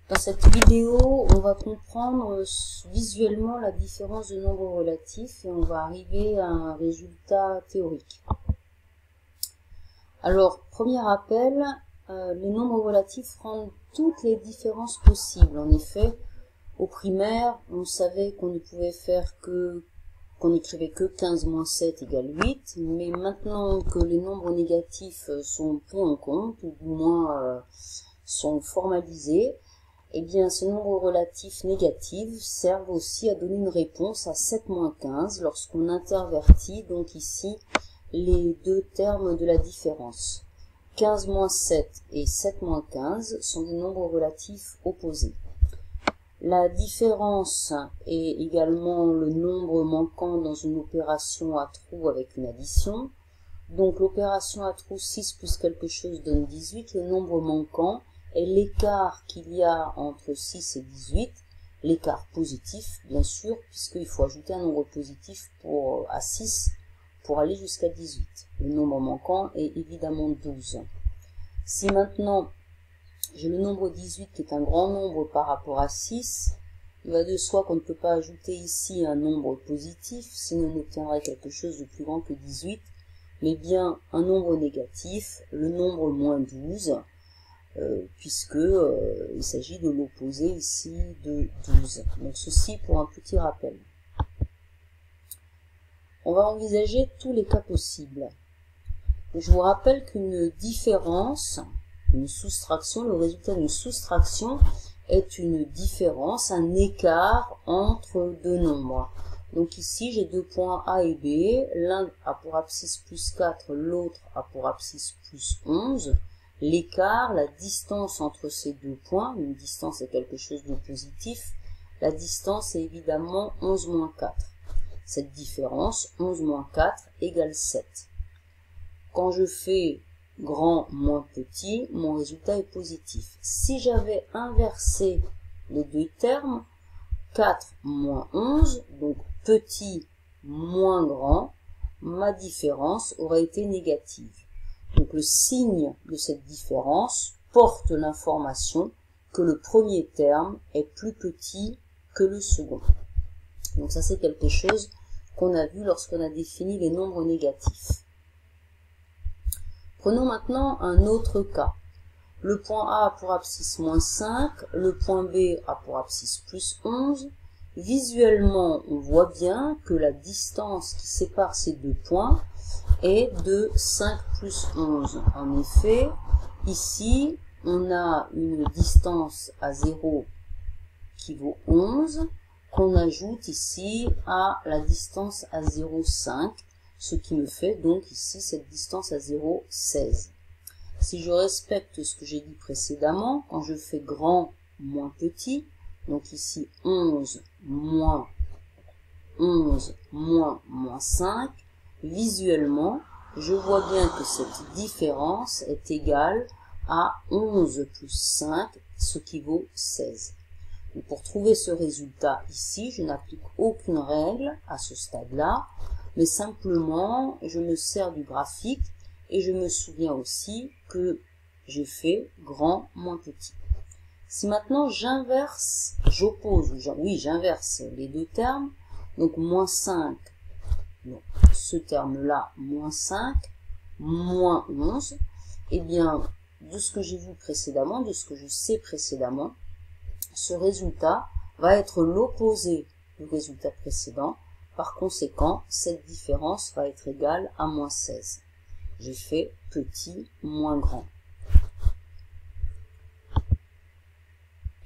Dans cette vidéo, on va comprendre visuellement la différence de nombres relatifs et on va arriver à un résultat théorique. Alors, premier rappel, les nombres relatifs rendent toutes les différences possibles. En effet, au primaire, on savait qu'on ne pouvait faire qu'on n'écrivait que 15 moins 7 égale 8, mais maintenant que les nombres négatifs sont pris en compte, ou du moins sont formalisés, eh bien, ces nombres relatifs négatifs servent aussi à donner une réponse à 7 moins 15 lorsqu'on intervertit donc ici les deux termes de la différence. 15 moins 7 et 7 moins 15 sont des nombres relatifs opposés. La différence est également le nombre manquant dans une opération à trous avec une addition. Donc l'opération à trous 6 plus quelque chose donne 18, le nombre manquant est l'écart qu'il y a entre 6 et 18, l'écart positif bien sûr, puisqu'il faut ajouter un nombre positif à 6 pour aller jusqu'à 18. Le nombre manquant est évidemment 12. Si maintenant j'ai le nombre 18 qui est un grand nombre par rapport à 6, il va de soi qu'on ne peut pas ajouter ici un nombre positif, sinon on obtiendrait quelque chose de plus grand que 18, mais bien un nombre négatif, le nombre moins 12, puisque il s'agit de l'opposé ici de 12. Donc ceci pour un petit rappel. On va envisager tous les cas possibles. Je vous rappelle qu'une différence, une soustraction, le résultat d'une soustraction est une différence, un écart entre deux nombres. Donc ici, j'ai deux points A et B, l'un a pour abscisse plus 4, l'autre a pour abscisse plus 11. L'écart, la distance entre ces deux points, une distance est quelque chose de positif, la distance est évidemment 11 moins 4. Cette différence, 11 moins 4 égale 7. Quand je fais grand moins petit, mon résultat est positif. Si j'avais inversé les deux termes, 4 moins 11, donc petit moins grand, ma différence aurait été négative. Donc le signe de cette différence porte l'information que le premier terme est plus petit que le second. Donc ça c'est quelque chose qu'on a vu lorsqu'on a défini les nombres négatifs. Prenons maintenant un autre cas. Le point A a pour abscisse moins 5, le point B a pour abscisse plus 11. Visuellement, on voit bien que la distance qui sépare ces deux points est de 5 plus 11. En effet, ici, on a une distance à 0 qui vaut 11, qu'on ajoute ici à la distance à 0,5, ce qui me fait donc ici cette distance à 0, 16. Si je respecte ce que j'ai dit précédemment, quand je fais grand moins petit, donc ici 11 moins moins 5, visuellement, je vois bien que cette différence est égale à 11 plus 5, ce qui vaut 16. Et pour trouver ce résultat ici, je n'applique aucune règle à ce stade-là, mais simplement, je me sers du graphique et je me souviens aussi que j'ai fait grand moins petit. Si maintenant j'inverse, j'inverse les deux termes, donc moins 5, donc ce terme-là, moins 5, moins 11, eh bien, de ce que j'ai vu précédemment, de ce que je sais précédemment, ce résultat va être l'opposé du résultat précédent. Par conséquent, cette différence va être égale à moins 16. J'ai fait petit moins grand.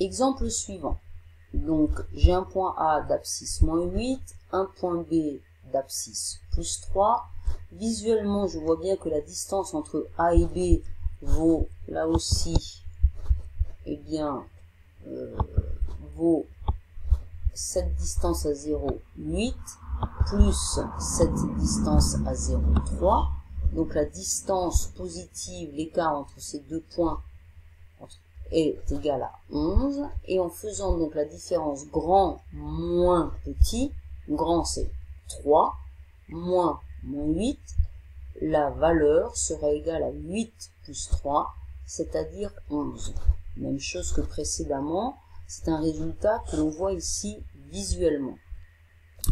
Exemple suivant. Donc, j'ai un point A d'abscisse moins 8, un point B d'abscisse plus 3. Visuellement, je vois bien que la distance entre A et B vaut, là aussi, eh bien, vaut cette distance à 0, 8, plus cette distance à 0, 3. Donc la distance positive, l'écart entre ces deux points est égal à 11. Et en faisant donc la différence grand moins petit, grand c'est 3, moins 8, la valeur sera égale à 8 plus 3, c'est-à-dire 11. Même chose que précédemment, c'est un résultat que l'on voit ici visuellement.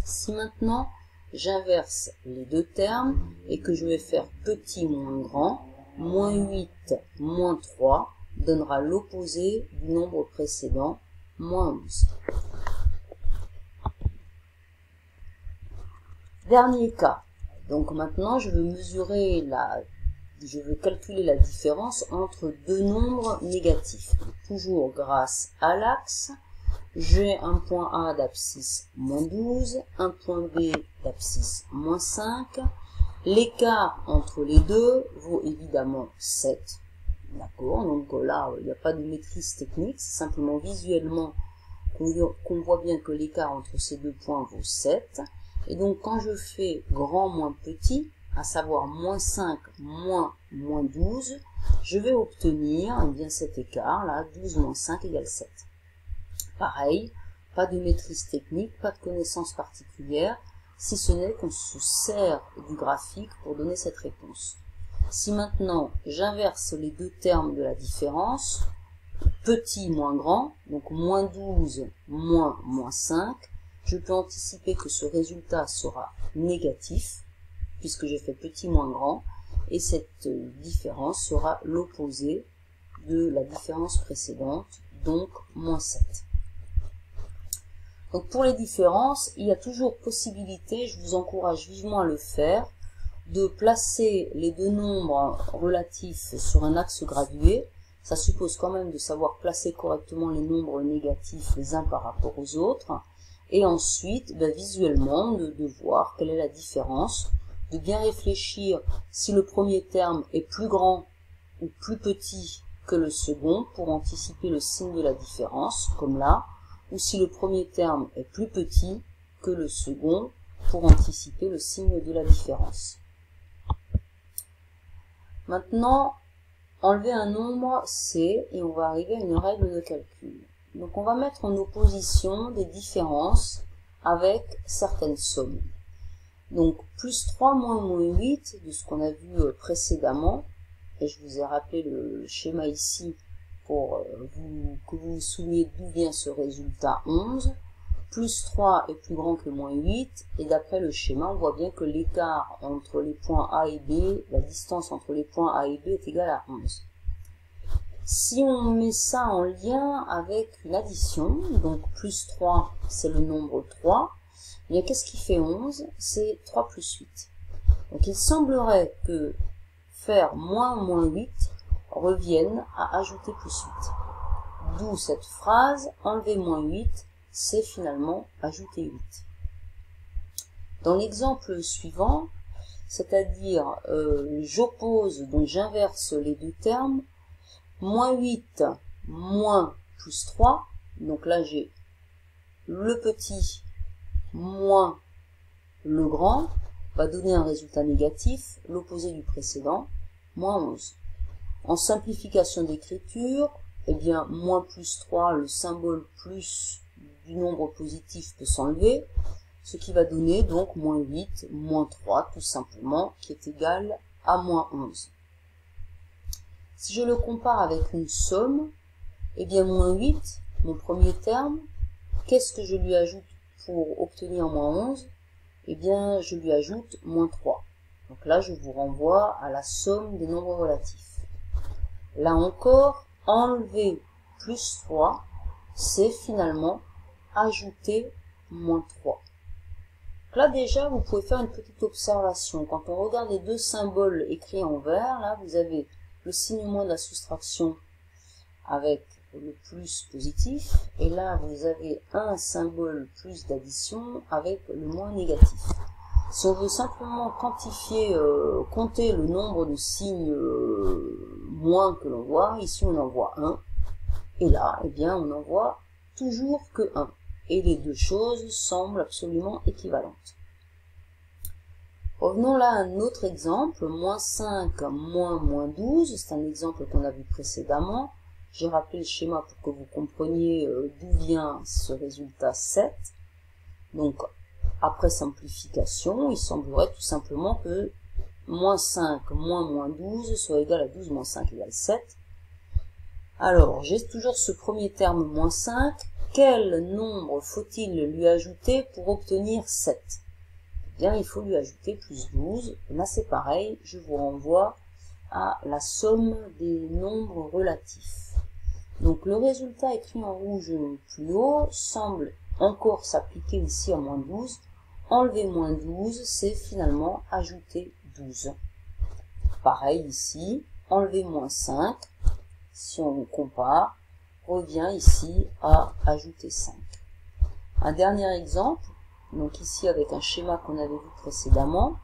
Si maintenant j'inverse les deux termes et que je vais faire petit moins grand, moins 8 moins 3 donnera l'opposé du nombre précédent, moins 11. Dernier cas. Donc maintenant je veux calculer la différence entre deux nombres négatifs. Toujours grâce à l'axe, j'ai un point A d'abscisse moins 12, un point B d'abscisse moins 5. L'écart entre les deux vaut évidemment 7. D'accord, donc là, il n'y a pas de maîtrise technique, c'est simplement visuellement qu'on voit bien que l'écart entre ces deux points vaut 7. Et donc quand je fais grand moins petit, à savoir moins 5 moins 12, je vais obtenir eh bien, cet écart, là, 12 moins 5 égale 7. Pareil, pas de maîtrise technique, pas de connaissances particulières, si ce n'est qu'on se sert du graphique pour donner cette réponse. Si maintenant j'inverse les deux termes de la différence, petit moins grand, donc moins 12 moins 5, je peux anticiper que ce résultat sera négatif, puisque j'ai fait petit moins grand, et cette différence sera l'opposé de la différence précédente, donc moins 7. Donc pour les différences, il y a toujours possibilité, je vous encourage vivement à le faire, de placer les deux nombres relatifs sur un axe gradué. Ça suppose quand même de savoir placer correctement les nombres négatifs les uns par rapport aux autres. Et ensuite, visuellement, de voir quelle est la différence, de bien réfléchir si le premier terme est plus grand ou plus petit que le second pour anticiper le signe de la différence, comme là, ou si le premier terme est plus petit que le second pour anticiper le signe de la différence. Maintenant, enlever un nombre C et on va arriver à une règle de calcul. Donc on va mettre en opposition des différences avec certaines sommes. Donc plus 3 moins 8 de ce qu'on a vu précédemment, et je vous ai rappelé le schéma ici pour que vous vous souveniez d'où vient ce résultat 11. Plus 3 est plus grand que moins 8, et d'après le schéma, on voit bien que l'écart entre les points A et B, la distance entre les points A et B est égale à 11. Si on met ça en lien avec une addition, donc plus 3, c'est le nombre 3, eh bien qu'est-ce qui fait 11? C'est 3 plus 8. Donc il semblerait que faire moins 8 revienne à ajouter plus 8. D'où cette phrase, enlever moins 8, c'est finalement ajouter 8. Dans l'exemple suivant, c'est-à-dire j'oppose, donc j'inverse les deux termes, moins 8 moins plus 3, donc là j'ai le petit moins le grand, va donner un résultat négatif, l'opposé du précédent, moins 11. En simplification d'écriture, eh bien, moins plus 3, le symbole plus du nombre positif peut s'enlever, ce qui va donner donc moins 8, moins 3, tout simplement, qui est égal à moins 11. Si je le compare avec une somme, eh bien, moins 8, mon premier terme, qu'est-ce que je lui ajoute pour obtenir moins 11? Eh bien, je lui ajoute moins 3. Donc là, je vous renvoie à la somme des nombres relatifs. Là encore, enlever plus 3, c'est finalement ajouter moins 3. Donc là déjà, vous pouvez faire une petite observation. Quand on regarde les deux symboles écrits en vert, là, vous avez le signe moins de la soustraction avec le plus positif, et là, vous avez un symbole plus d'addition avec le moins négatif. Si on veut simplement quantifier, compter le nombre de signes moins que l'on voit, ici on en voit 1, et là, eh bien, on n'en voit toujours que 1. Et les deux choses semblent absolument équivalentes. Revenons là à un autre exemple, moins 5 moins 12, c'est un exemple qu'on a vu précédemment. J'ai rappelé le schéma pour que vous compreniez d'où vient ce résultat 7. Donc, après simplification, il semblerait tout simplement que moins 5 moins 12 soit égal à 12 moins 5 égale 7. Alors, j'ai toujours ce premier terme moins 5. Quel nombre faut-il lui ajouter pour obtenir 7? Eh bien, il faut lui ajouter plus 12. Et là, c'est pareil, je vous renvoie à la somme des nombres relatifs. Donc, le résultat écrit en rouge plus haut semble encore s'appliquer ici à moins 12. Enlever moins 12, c'est finalement ajouter 12. Pareil ici, enlever moins 5, si on compare, revient ici à ajouter 5. Un dernier exemple, donc ici avec un schéma qu'on avait vu précédemment,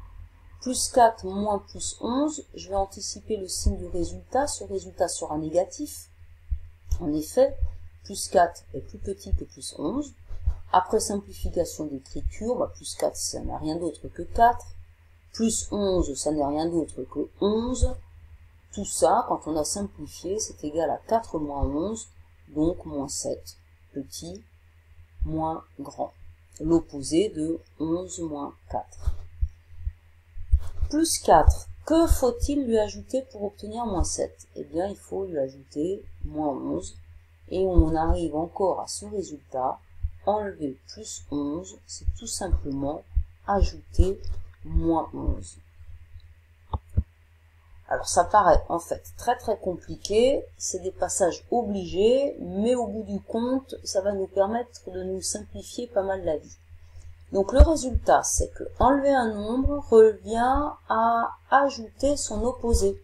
plus 4 moins plus 11, je vais anticiper le signe du résultat, ce résultat sera négatif. En effet, plus 4 est plus petit que plus 11. Après simplification d'écriture, plus 4 ça n'a rien d'autre que 4, plus 11 ça n'est rien d'autre que 11. Tout ça, quand on a simplifié, c'est égal à 4 moins 11, donc moins 7, petit, moins grand. L'opposé de 11 moins 4. Plus 4, que faut-il lui ajouter pour obtenir moins 7? Eh bien, il faut lui ajouter moins 11, et on arrive encore à ce résultat. Enlever plus 11, c'est tout simplement ajouter moins 11. Alors ça paraît en fait très compliqué, c'est des passages obligés, mais au bout du compte, ça va nous permettre de nous simplifier pas mal la vie. Donc le résultat, c'est que enlever un nombre revient à ajouter son opposé.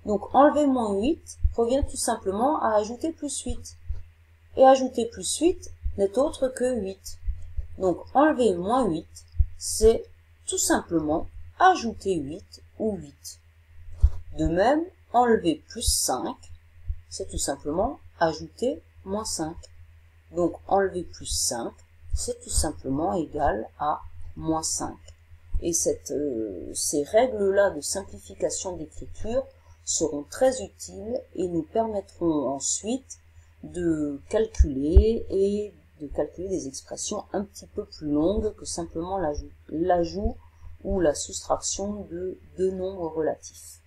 Donc enlever moins 8 revient tout simplement à ajouter plus 8. Et ajouter plus 8 n'est autre que 8. Donc enlever moins 8, c'est tout simplement ajouter 8 ou 8. De même, enlever plus 5, c'est tout simplement ajouter moins 5. Donc enlever plus 5, c'est tout simplement égal à moins 5. Et ces règles-là de simplification d'écriture seront très utiles et nous permettront ensuite de calculer des expressions un petit peu plus longues que simplement l'ajout ou la soustraction de deux nombres relatifs.